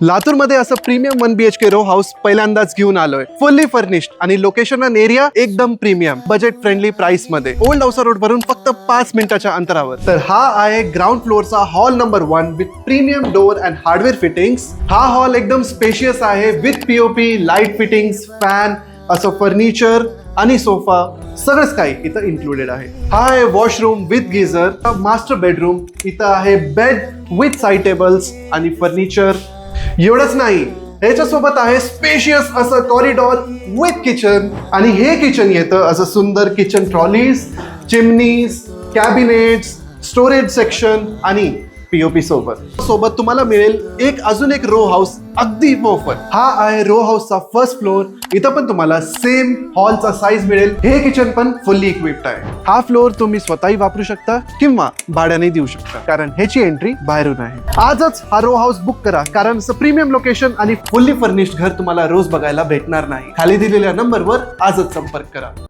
लातूरमध्ये असं premium 1 BHK row house पहिल्यांदाच घेऊन आलोय. फुल्ली फर्निश्ड आणि लोकेशन अँड एरिया एकदम प्रीमियम, बजेट फ्रेंडली प्राइस मध्ये, ओल्ड औसा रोड वरून फक्त 5 मिनिटाच्या अंतरावर. तर हा आहे ग्राउंड फ्लोअरचा hall number 1 with premium door and hardware fittings. हा हॉल एकदम स्पेशियस आहे with POP, light fittings, fan, असं फर्निचर आणि सोफा सगळंच काही इथं इन्क्लुडेड आहे. हा आहे washroom with geyser, master bedroom. इथं आहे बेड विथ साईड टेबल्स आणि फर्निचर. एवढंच नाही, ह्याच्यासोबत आहे स्पेशियस असं कॉरिडॉर विथ किचन. आणि हे किचन येतं असं सुंदर kitchen trolleys, chimneys, cabinets, storage section आणि पीओपी सोबत तुम्हाला मिळेल अजून एक रो हाऊस अगदी मोफत. हा आहे रो हाऊसचा फर्स्ट फ्लोअर. इथं पण तुम्हाला सेम हॉलचा साईज मिळेल. हे किचन पण फुल्ली इक्विप्ड आहे. हा फ्लोअर तुम्ही स्वतःही वापरू शकता किंवा भाड्याने देऊ शकता, कारण ह्याची एंट्री बाहेरून आहे. आजच हा रो हाऊस बुक करा, कारण प्रीमियम लोकेशन आणि फुल्ली फर्निश्ड घर तुम्हाला रोज बघायला भेटणार नाही. खाली दिलेल्या नंबरवर आजच संपर्क करा.